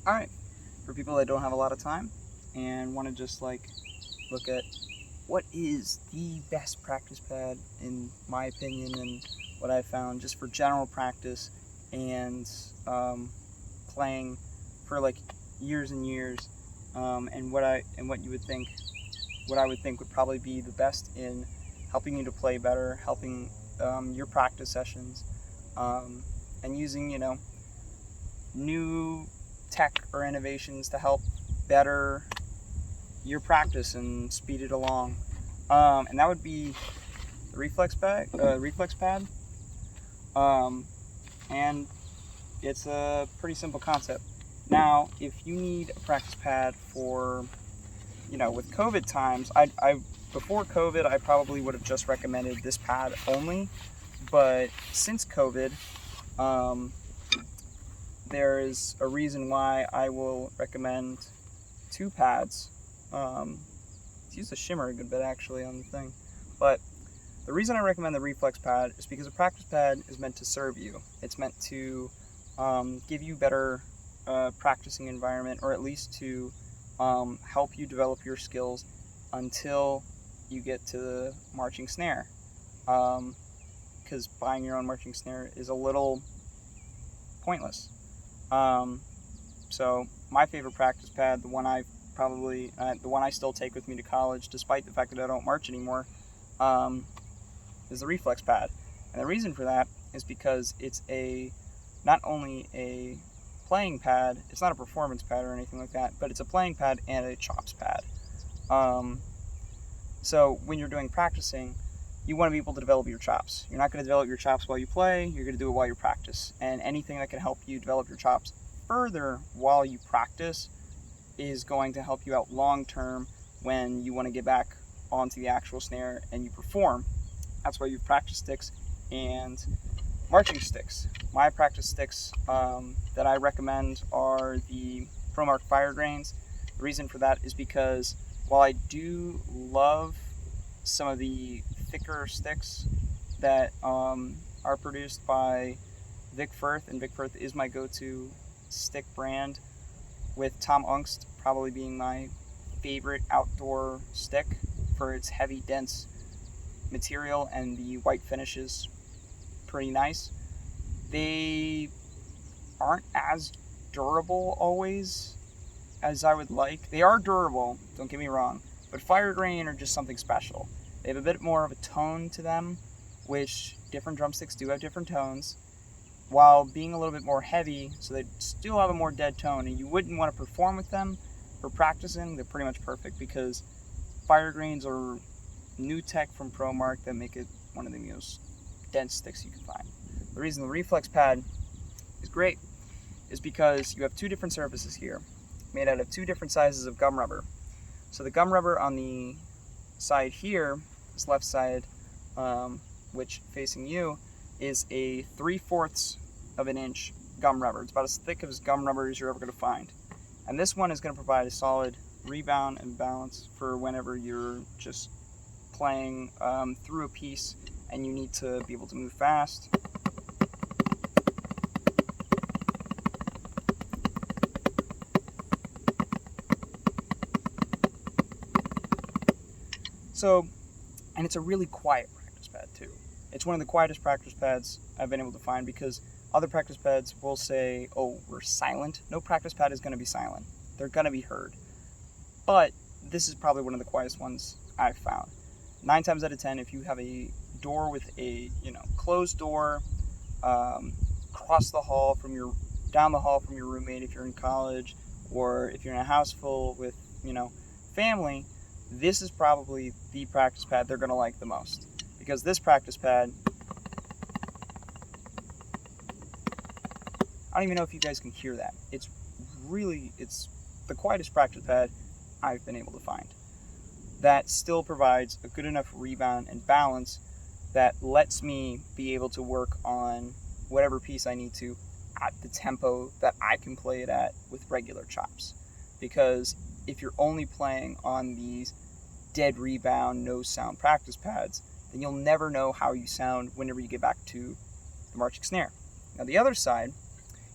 Alright, for people that don't have a lot of time and want to just look at what is the best practice pad in my opinion and what I found just for general practice and playing for years and years, and what you would think, what I would think would probably be the best in helping you to play better, helping your practice sessions, and using new tech or innovations to help better your practice and speed it along. And that would be the Reflex Pad. And it's a pretty simple concept. Now, if you need a practice pad for, with COVID times, I before COVID, I probably would have just recommended this pad only. But since COVID, there is a reason why I will recommend two pads. It's used a shimmer a good bit actually on the thing. But the reason I recommend the Reflex pad is because a practice pad is meant to serve you. It's meant to give you better practicing environment, or at least to help you develop your skills until you get to the marching snare. Because buying your own marching snare is a little pointless. So my favorite practice pad, the one I still take with me to college, despite the fact that I don't march anymore, is the Reflex pad. And the reason for that is because it's not only a playing pad, it's not a performance pad or anything like that, but it's a playing pad and a chops pad. So when you're doing practicing, you want to be able to develop your chops. You're not going to develop your chops while you play, you're going to do it while you practice. And anything that can help you develop your chops further while you practice is going to help you out long term when you want to get back onto the actual snare and you perform. That's why you have practice sticks and marching sticks. My practice sticks that I recommend are the ProMark Fire Grains. The reason for that is because while I do love some of the thicker sticks that are produced by Vic Firth, and Vic Firth is my go-to stick brand, with Tom Ungst probably being my favorite outdoor stick for its heavy, dense material, and the white finish is pretty nice. They aren't as durable always as I would like. They are durable, don't get me wrong, but Fire Grain are just something special. They have a bit more of a tone to them, which different drumsticks do have different tones, while being a little bit more heavy, so they still have a more dead tone, and you wouldn't want to perform with them. For practicing, they're pretty much perfect because Fire Grains are new tech from ProMark that make it one of the most dense sticks you can find. The reason the Reflex pad is great is because you have two different surfaces here, made out of two different sizes of gum rubber. So the gum rubber on the side here, this left side, which facing you, is a 3/4 of an inch gum rubber. It's about as thick as gum rubber as you're ever going to find. And this one is going to provide a solid rebound and balance for whenever you're just playing through a piece and you need to be able to move fast. So, and it's a really quiet practice pad too. It's one of the quietest practice pads I've been able to find, because other practice pads will say, oh, we're silent. No practice pad is going to be silent. They're going to be heard. But this is probably one of the quietest ones I've found. 9 times out of 10, if you have a door with a closed door, across the hall down the hall from your roommate if you're in college, or if you're in a house full with family, this is probably the practice pad they're going to like the most. Because this practice pad, I don't even know if you guys can hear that. It's the quietest practice pad I've been able to find. That still provides a good enough rebound and balance that lets me be able to work on whatever piece I need to at the tempo that I can play it at with regular chops. Because if you're only playing on these dead rebound, no sound practice pads, then you'll never know how you sound whenever you get back to the marching snare. Now the other side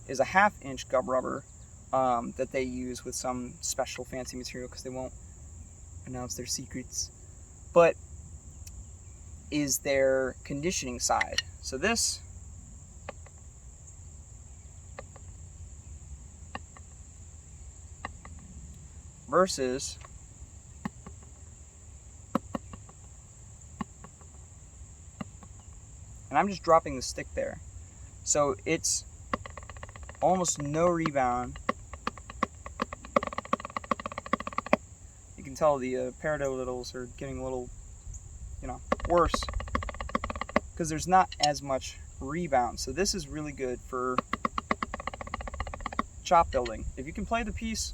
is a 1/2 inch gum rubber that they use with some special fancy material because they won't announce their secrets, but is their conditioning side. So this versus and I'm just dropping the stick there. So it's almost no rebound. You can tell the paradiddles are getting a little, worse because there's not as much rebound. So this is really good for chop building. If you can play the piece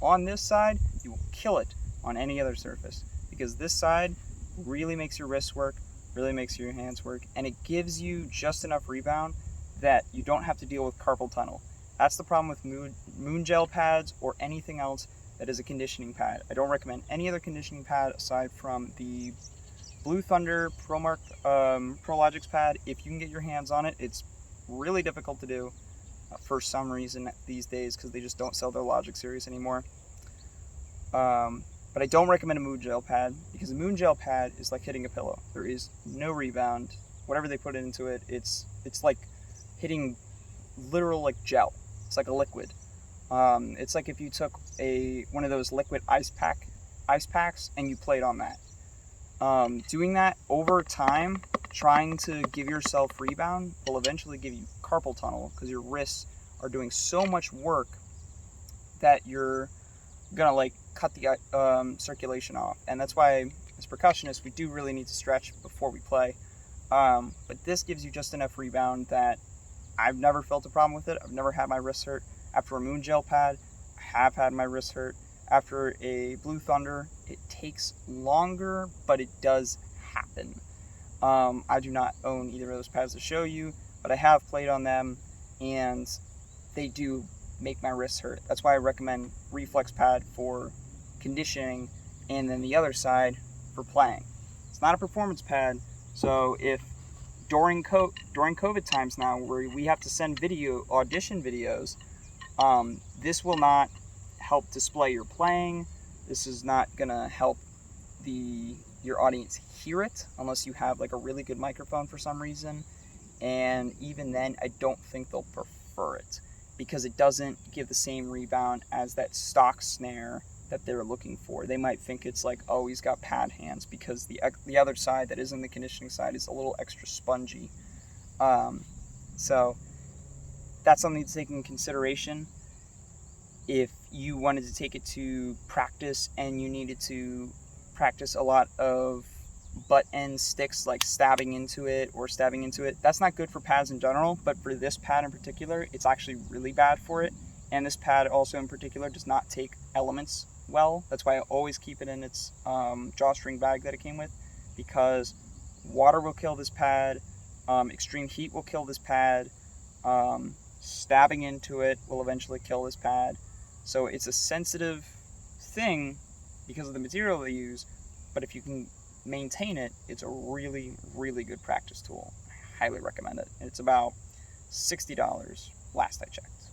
on this side, you will kill it on any other surface because this side really makes your wrists work, really makes your hands work, and it gives you just enough rebound that you don't have to deal with carpal tunnel. That's the problem with moon gel pads or anything else that is a conditioning pad. I don't recommend any other conditioning pad aside from the Blue Thunder ProLogix pad. If you can get your hands on it, it's really difficult to do for some reason these days because they just don't sell their Logic series anymore. But I don't recommend a moon gel pad because a moon gel pad is like hitting a pillow. There is no rebound. Whatever they put into it, it's like hitting literal like gel. It's like a liquid. It's like if you took one of those liquid ice packs and you played on that. Doing that over time, trying to give yourself rebound will eventually give you carpal tunnel because your wrists are doing so much work that you're gonna like cut the circulation off. And that's why as percussionists we do really need to stretch before we play. But this gives you just enough rebound that I've never felt a problem with it. I've never had my wrists hurt. After a moon gel pad, I have had my wrists hurt. After a Blue Thunder, it takes longer, but it does happen. I do not own either of those pads to show you, but I have played on them, and they do make my wrists hurt. That's why I recommend Reflex pad for conditioning, and then the other side for playing. It's not a performance pad, so if during COVID times now, where we have to send audition videos, this will not help display your playing. This is not gonna help your audience hear it unless you have like a really good microphone for some reason. And even then, I don't think they'll prefer it because it doesn't give the same rebound as that stock snare that they're looking for. They might think it's like, oh, he's got pad hands because the other side that isn't the conditioning side is a little extra spongy. So that's something to take in consideration. If you wanted to take it to practice and you needed to practice a lot of butt end sticks like stabbing into it, that's not good for pads in general, but for this pad in particular, it's actually really bad for it. And this pad also in particular does not take elements well. That's why I always keep it in its drawstring bag that it came with, because water will kill this pad, extreme heat will kill this pad, stabbing into it will eventually kill this pad. So it's a sensitive thing because of the material they use, but if you can maintain it, it's a really, really good practice tool. I highly recommend it. And it's about $60 last I checked.